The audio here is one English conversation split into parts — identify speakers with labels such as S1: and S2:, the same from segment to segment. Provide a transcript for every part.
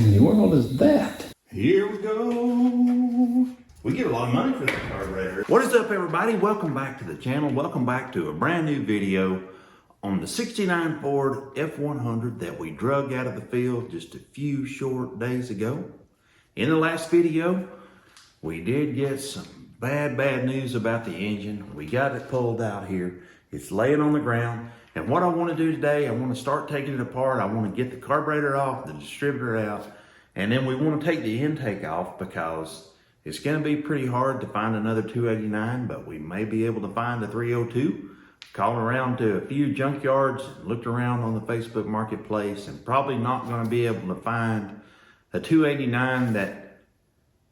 S1: in the world is that?
S2: Here we go. We get a lot of money for that carburetor. What is up, everybody? Welcome back to the channel. Welcome back to a brand new video on the 69 Ford F100 that we drug out of the field just a few short days ago. In the last video, we did get some bad news about the engine. We got it pulled out here. It's laying on the ground. And what I want to do today, I want to start taking it apart. I want to get the carburetor off, the distributor out, and then we want to take the intake off because it's going to be pretty hard to find another 289, but we may be able to find a 302. Called around to a few junkyards, looked around on the Facebook marketplace, and probably not going to be able to find a 289 that,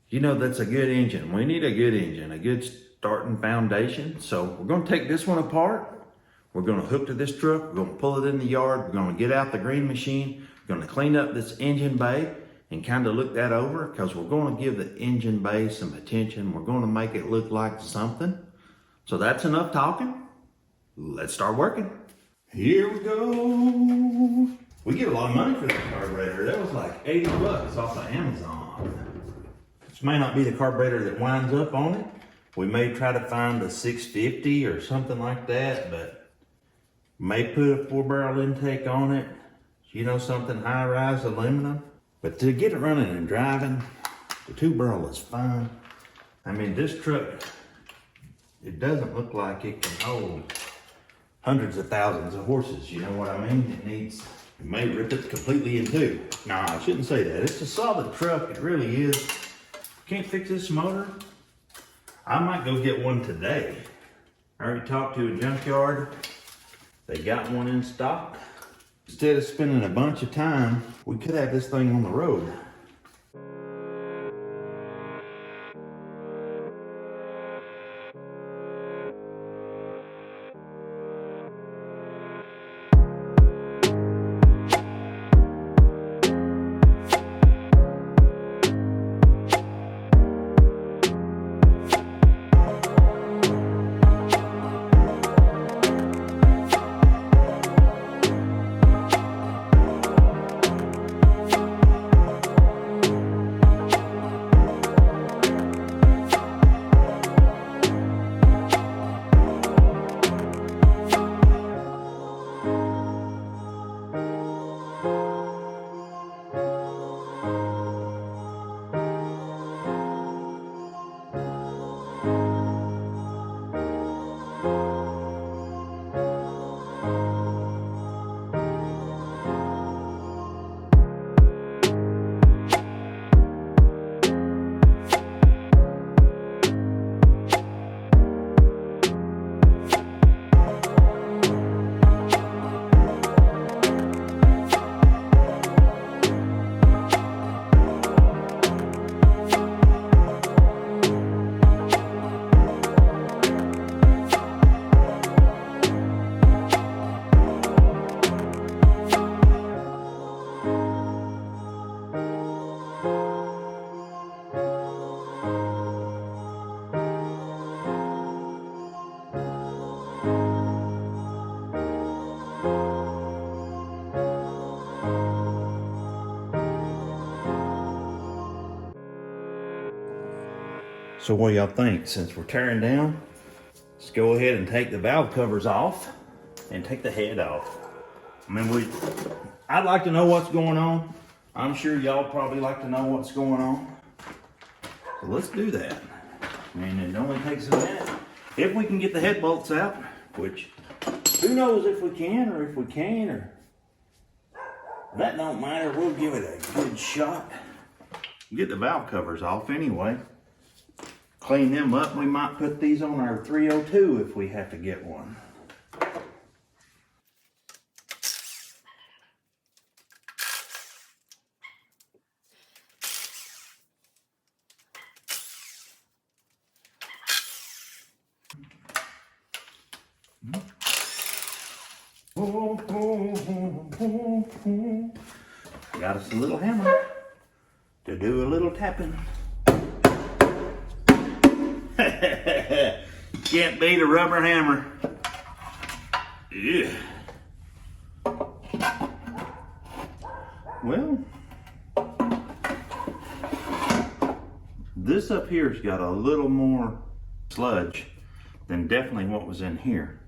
S2: you know, that's a good engine. We need a good engine, a good starting foundation. So we're going to take this one apart. We're going to hook to this truck. We're going to pull it in the yard. We're going to get out the green machine. We're going to clean up this engine bay and kind of look that over because we're going to give the engine bay some attention. We're going to make it look like something. So that's enough talking. Let's start working. Here we go. We get a lot of money for that carburetor. That was like 80 bucks off of Amazon. This may not be the carburetor that winds up on it. We may try to find the 650 or something like that, but may put a 4-barrel intake on it. You know, something high-rise aluminum. But to get it running and driving, the 2-barrel is fine. I mean, this truck, it doesn't look like it can hold hundreds of thousands of horses. You know what I mean? It may rip it completely in two. Nah, I shouldn't say that. It's a solid truck. It really is. Can't fix this motor. I might go get one today. I already talked to a junkyard. They got one in stock. Instead of spending a bunch of time, we could have this thing on the road. So what do y'all think? Since we're tearing down, let's go ahead and take the valve covers off and take the head off. I mean, I'd like to know what's going on. I'm sure y'all probably like to know what's going on. So let's do that. I mean, it only takes a minute. If we can get the head bolts out, which who knows if we can or if we can't, or that don't matter. We'll give it a good shot. Get the valve covers off anyway. Clean them up. We might put these on our 302 if we have to get one. Got us a little hammer to do a little tapping. Can't beat a rubber hammer. Yeah. Well, This up here's got a little more sludge than definitely what was in here.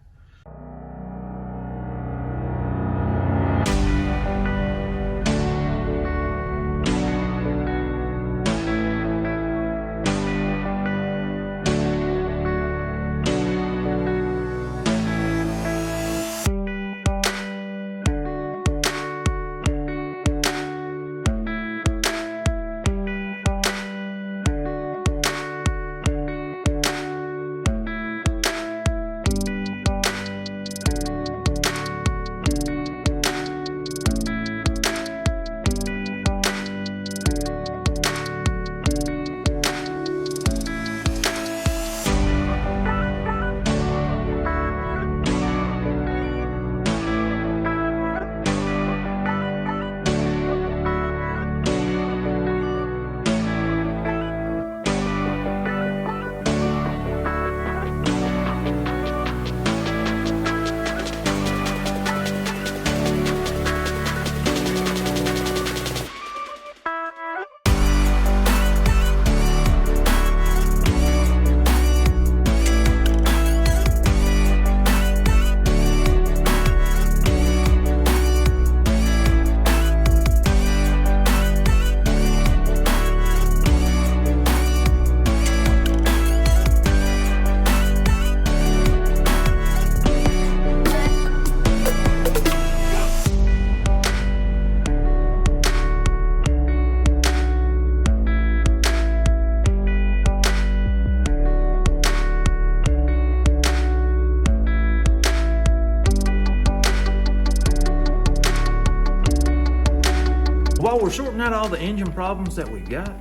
S2: While we're sorting out all the engine problems that we've got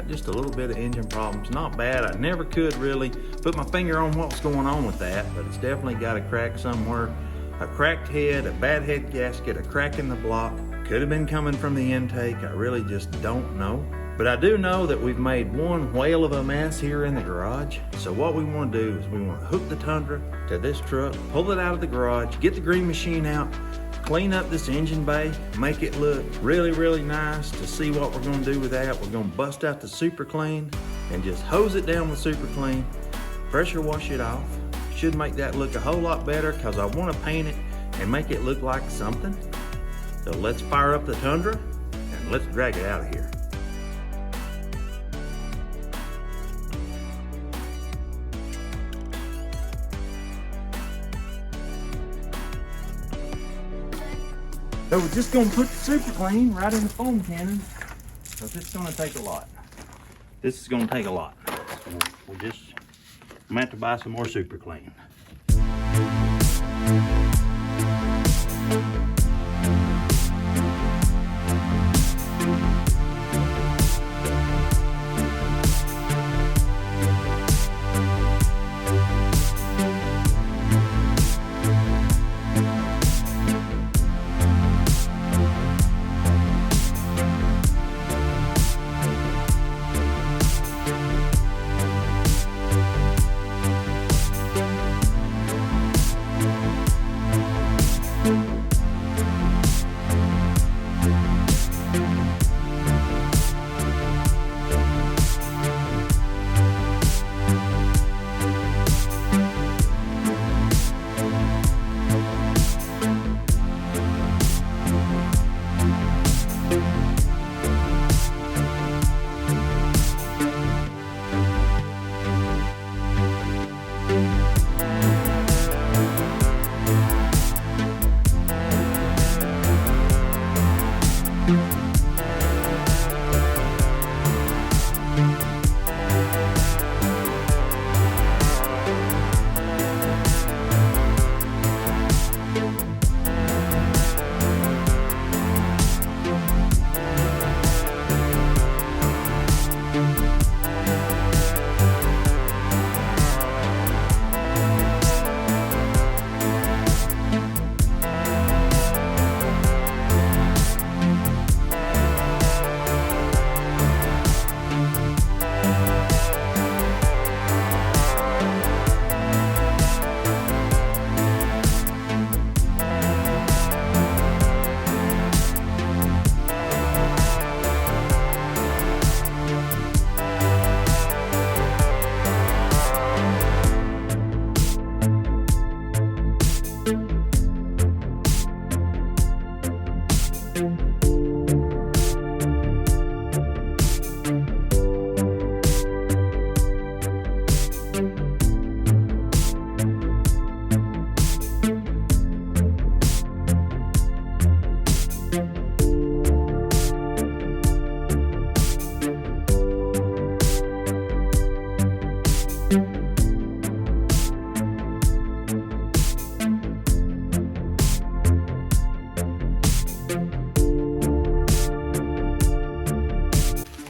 S2: just a little bit of engine problems. Not bad. I never could really put my finger on what's going on with that, but it's definitely got a crack somewhere. A cracked head, a bad head gasket, a crack in the block. Could have been coming from the intake. I really just don't know. But I do know that we've made one whale of a mess here in the garage. So what we want to do is we want to hook the Tundra to this truck, pull it out of the garage, get the green machine out, clean up this engine bay, make it look really, really nice. To see what we're gonna do with that, we're gonna bust out the Super Clean and just hose it down with Super Clean, pressure wash it off. Should make that look a whole lot better because I wanna paint it and make it look like something. So let's fire up the Tundra and let's drag it out of here. So we're just gonna put the Super Clean right in the foam cannon, because it's gonna take a lot. This is gonna take a lot. So we just meant to buy some more Super Clean.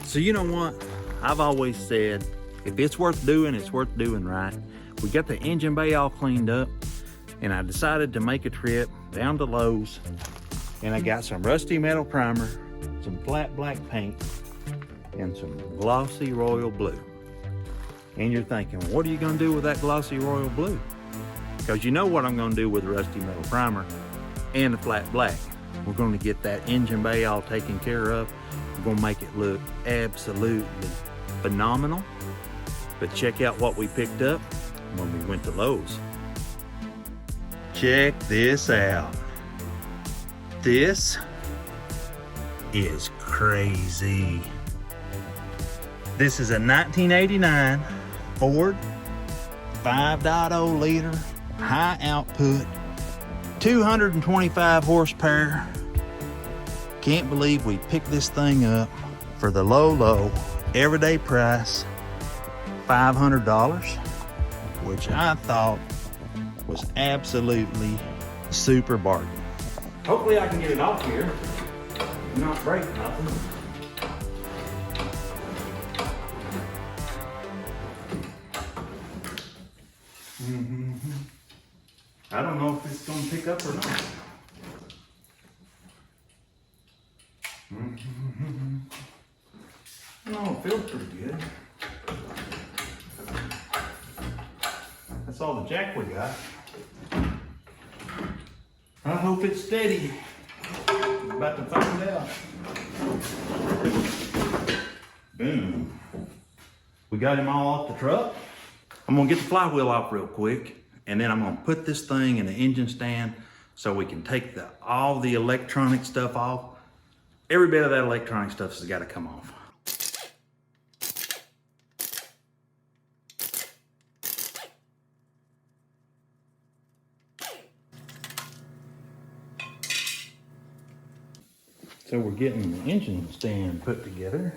S2: So you know what? I've always said, if it's worth doing, it's worth doing right. We got the engine bay all cleaned up, and I decided to make a trip down to Lowe's, and I got some rusty metal primer, some flat black paint, and some glossy royal blue. And you're thinking, what are you gonna do with that glossy royal blue? Because you know what I'm gonna do with the rusty metal primer and the flat black. We're gonna get that engine bay all taken care of. We're gonna make it look absolutely phenomenal. But check out what we picked up when we went to Lowe's. Check this out. This is crazy. This is a 1989 Ford 5.0 liter high output, 225 horsepower. Can't believe we picked this thing up for the low everyday price, $500, which I thought was absolutely super bargain. Hopefully I can get it off here and not break nothing. I don't know if it's going to pick up or not. No, it feels pretty good. That's all the jack we got. I hope it's steady. I'm about to find out. Boom. We got him all off the truck. I'm gonna get the flywheel off real quick, and then I'm gonna put this thing in the engine stand so we can take all the electronic stuff off. Every bit of that electronic stuff has got to come off. So we're getting the engine stand put together.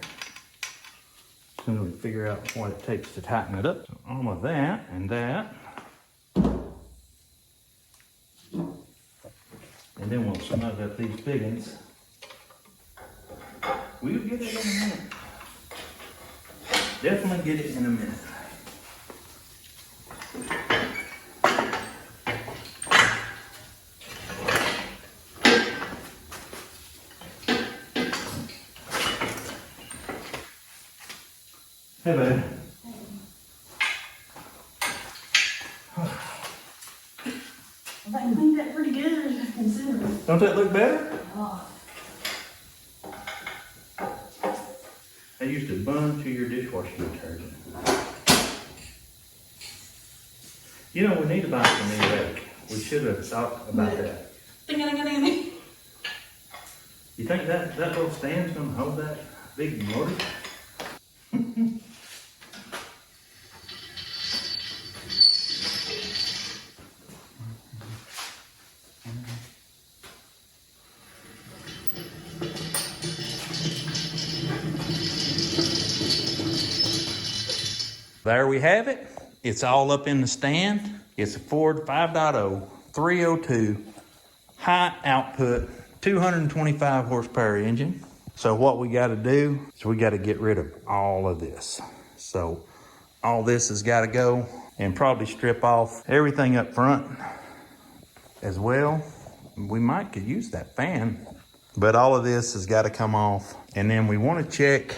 S2: As soon as we figure out what it takes to tighten it up. So all of that and that. And then we'll snug up these big ones. We'll get it in a minute. Definitely get it in a minute. Hey, babe.
S1: I cleaned that pretty good, considering.
S2: Don't that look better?
S1: Oh.
S2: I used a bunch of your dishwashing detergent. You know, we need to buy some new rake. We should have talked about that. You think that little stand's gonna hold that big motor? There we have it. It's all up in the stand. It's a Ford 5.0 302 high output 225 horsepower engine. So what we got to do is we got to get rid of all of this. So all this has got to go, and probably strip off everything up front as well. We might could use that fan, but all of this has got to come off. And then we want to check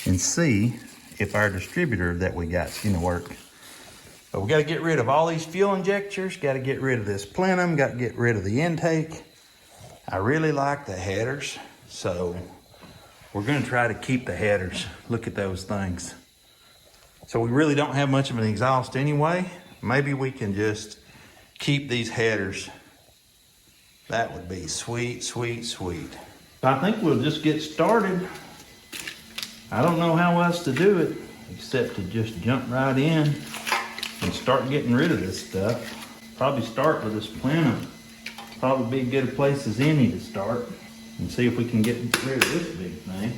S2: and see if our distributor that we got is going to work. But we got to get rid of all these fuel injectors, got to get rid of this plenum, got to get rid of the intake. I really like the headers, so we're going to try to keep the headers. Look at those things. So we really don't have much of an exhaust anyway. Maybe we can just keep these headers. That would be sweet, sweet, sweet. I think we'll just get started. I don't know how else to do it except to just jump right in and start getting rid of this stuff. Probably start with this plenum. Probably be as good a place as any to start and see if we can get rid of this big thing.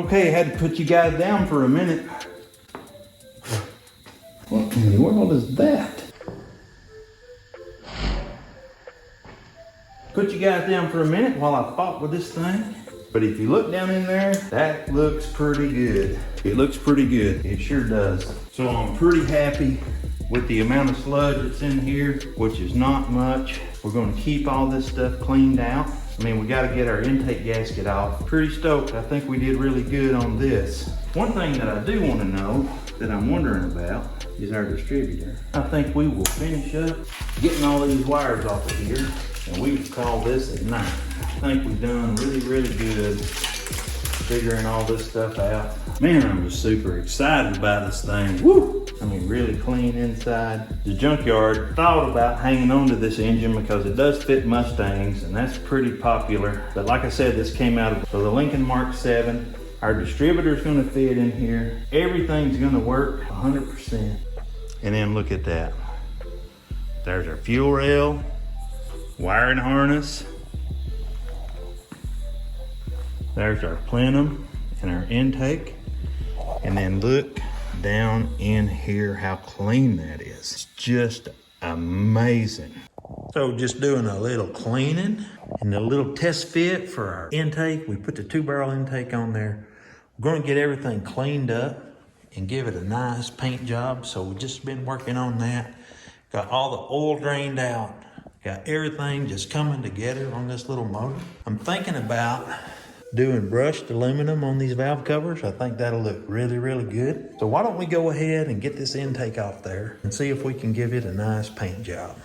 S2: Okay, I had to put you guys down for a minute. What in the world is that? Put you guys down for a minute while I fought with this thing. But if you look down in there, that looks pretty good. It looks pretty good. It sure does. So I'm pretty happy with the amount of sludge that's in here, which is not much. We're gonna keep all this stuff cleaned out. I mean, we gotta get our intake gasket off. Pretty stoked. I think we did really good on this. One thing that I do wanna know that I'm wondering about is our distributor. I think we will finish up getting all these wires off of here, and we will call this at night. I think we've done really, really good figuring all this stuff out. Man, I'm just super excited about this thing. Woo! I mean, really clean inside. The junkyard thought about hanging on to this engine because it does fit Mustangs, and that's pretty popular. But like I said, this came out of the Lincoln Mark 7. Our distributor's gonna fit in here. Everything's gonna work 100%. And then look at that. There's our fuel rail, wiring harness. There's our plenum and our intake. And then look down in here how clean that is. It's just amazing. So just doing a little cleaning and a little test fit for our intake. We put the 2-barrel intake on there. We're gonna get everything cleaned up and give it a nice paint job. So we've just been working on that. Got all the oil drained out. Got everything just coming together on this little motor. I'm thinking about doing brushed aluminum on these valve covers. I think that'll look really, really good. So why don't we go ahead and get this intake off there and see if we can give it a nice paint job.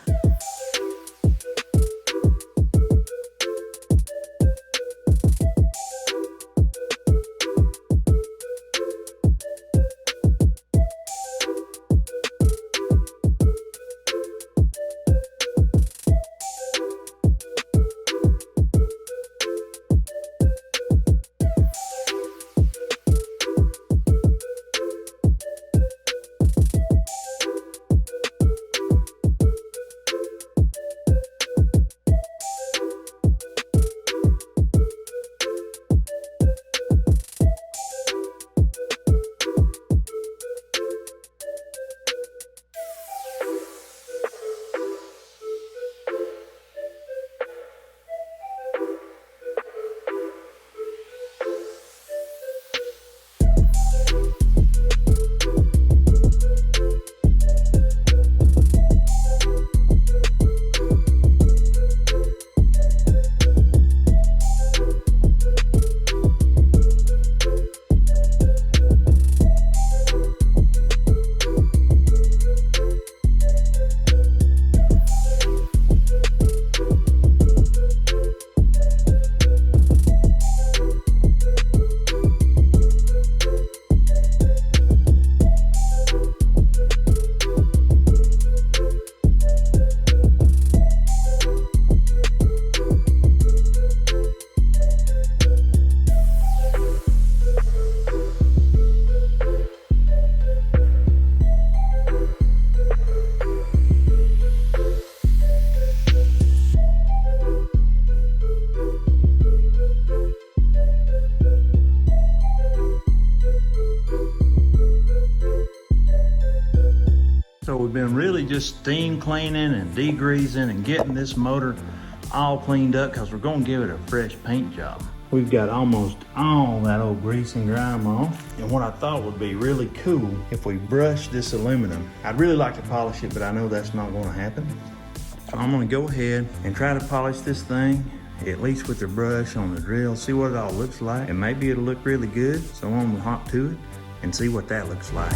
S2: So we've been really just steam cleaning and degreasing and getting this motor all cleaned up because we're going to give it a fresh paint job. We've got almost all that old grease and grime off. And what I thought would be really cool if we brush this aluminum. I'd really like to polish it, but I know that's not going to happen. So I'm going to go ahead and try to polish this thing, at least with the brush on the drill, see what it all looks like. And maybe it'll look really good. So I'm going to hop to it and see what that looks like.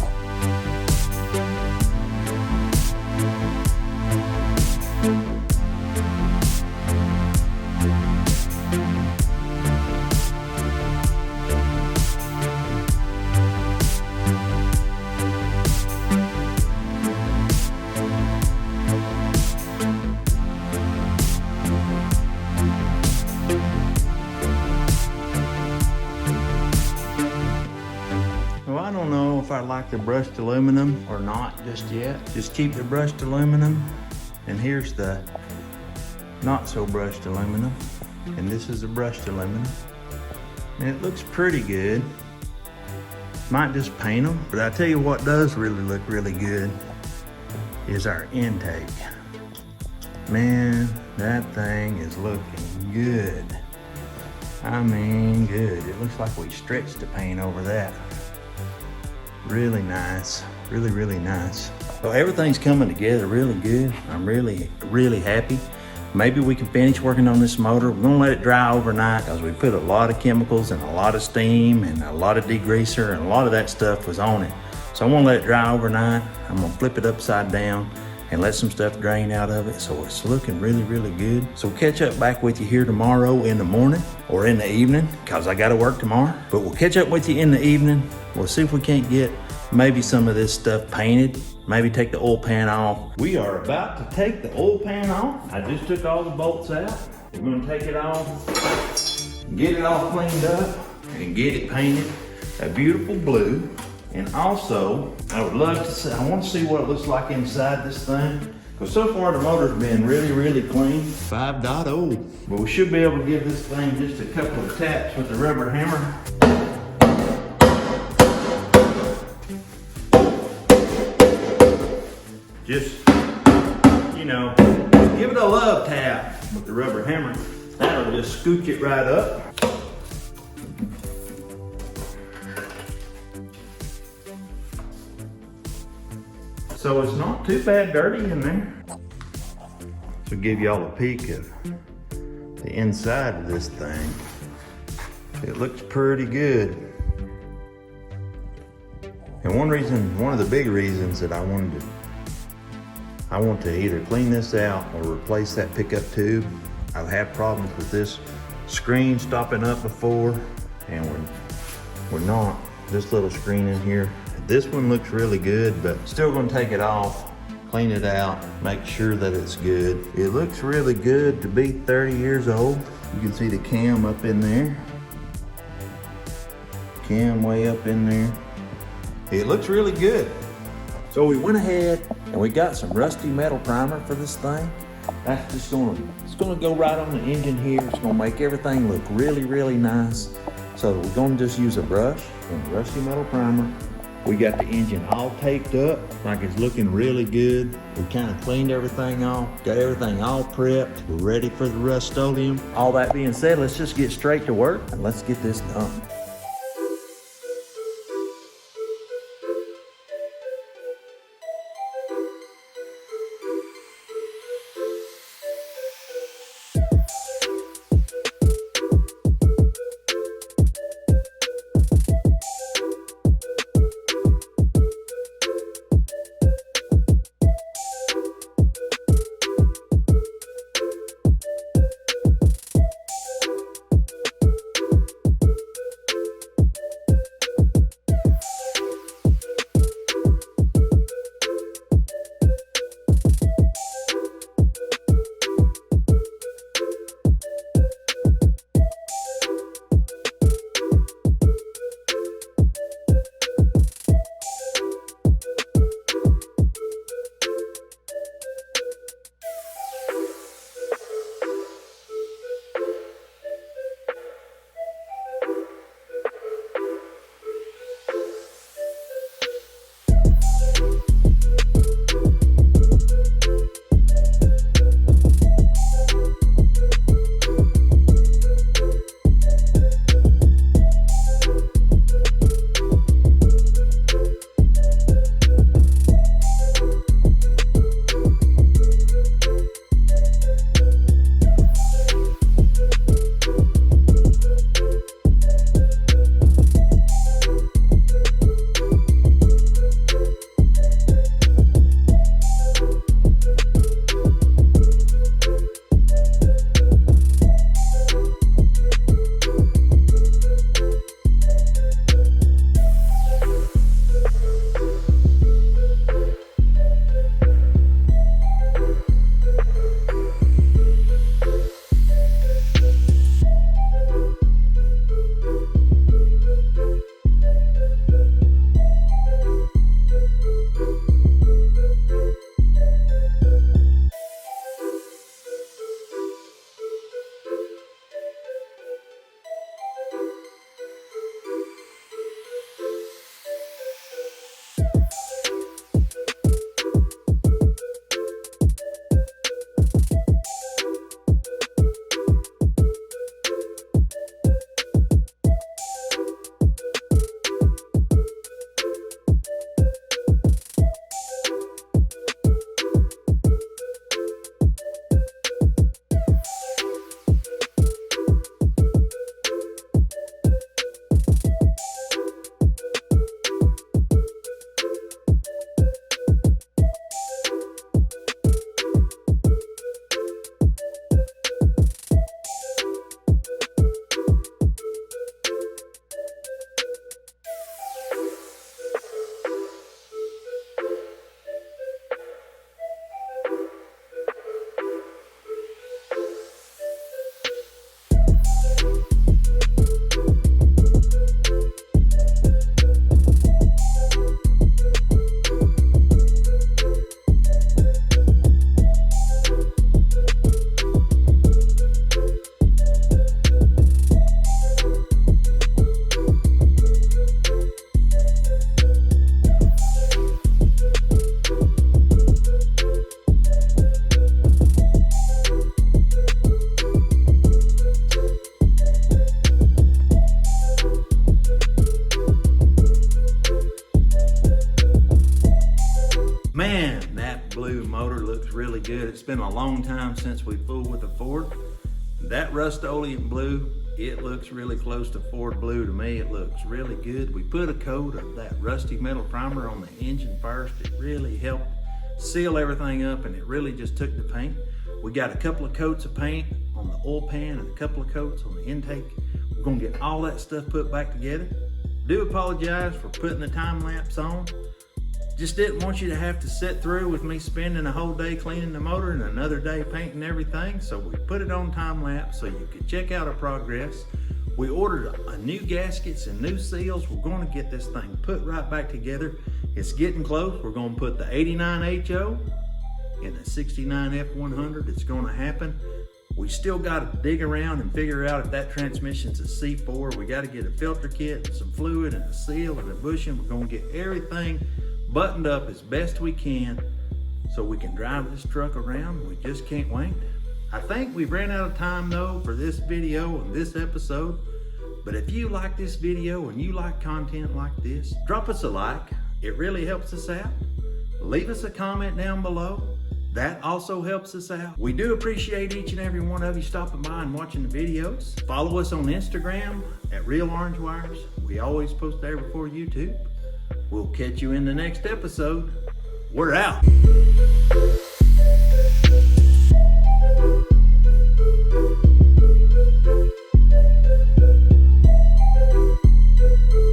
S2: I don't know if I like the brushed aluminum or not just yet. Just keep the brushed aluminum, and here's the not so brushed aluminum, and this is the brushed aluminum, and it looks pretty good. Might just paint them, but I tell you what does really look really good is our intake. Man, that thing is looking good. I mean, good. It looks like we stretched the paint over that. Really nice, really, really nice. So everything's coming together really good. I'm really, really happy. Maybe we can finish working on this motor. We're gonna let it dry overnight because we put a lot of chemicals and a lot of steam and a lot of degreaser and a lot of that stuff was on it. So I'm gonna let it dry overnight. I'm gonna flip it upside down and let some stuff drain out of it. So it's looking really, really good. So we'll catch up back with you here tomorrow in the morning or in the evening because I gotta work tomorrow. But we'll catch up with you in the evening. We'll see if we can't get maybe some of this stuff painted. Maybe take the oil pan off. We are about to take the oil pan off. I just took all the bolts out. We're gonna take it off, get it all cleaned up, and get it painted a beautiful blue. And also, I would love to see, I want to see what it looks like inside this thing. Because so far the motor's been really, really clean. 5.0. But we should be able to give this thing just a couple of taps with the rubber hammer. Just, you know, give it a love tap with the rubber hammer. That'll just scooch it right up. So it's not too bad dirty in there. So give y'all a peek of the inside of this thing. It looks pretty good. And one of the big reasons that I want to either clean this out or replace that pickup tube. I've had problems with this screen stopping up before, and we're not. This little screen in here. This one looks really good, but still gonna take it off, clean it out, make sure that it's good. It looks really good to be 30 years old. You can see the cam up in there. Cam way up in there. It looks really good. So we went ahead and we got some rusty metal primer for this thing. That's just it's gonna go right on the engine here. It's gonna make everything look really, really nice. So we're gonna just use a brush and rusty metal primer. We got the engine all taped up, like it's looking really good. We kind of cleaned everything off, got everything all prepped. We're ready for the Rust-Oleum. All that being said, let's just get straight to work and let's get this done. It's been a long time since we fooled with a Ford. That Rust-Oleum blue, it looks really close to Ford blue to me. It looks really good. We put a coat of that rusty metal primer on the engine first. It really helped seal everything up, and it really just took the paint. We got a couple of coats of paint on the oil pan and a couple of coats on the intake. We're gonna get all that stuff put back together. Do apologize for putting the time lapse on. Just didn't want you to have to sit through with me spending a whole day cleaning the motor and another day painting everything. So we put it on time lapse so you could check out our progress. We ordered a new gaskets and new seals. We're gonna get this thing put right back together. It's getting close. We're gonna put the 89 HO in the 69 F100. It's gonna happen. We still got to dig around and figure out if that transmission's a C4. We got to get a filter kit and some fluid and a seal and a bushing. We're gonna get everything buttoned up as best we can so we can drive this truck around. We just can't wait. I think we've ran out of time though for this video and this episode. But if you like this video and you like content like this, drop us a like. It really helps us out. Leave us a comment down below. That also helps us out. We do appreciate each and every one of you stopping by and watching the videos. Follow us on Instagram at Real Orange Wires. We always post there before YouTube. We'll catch you in the next episode. We're out.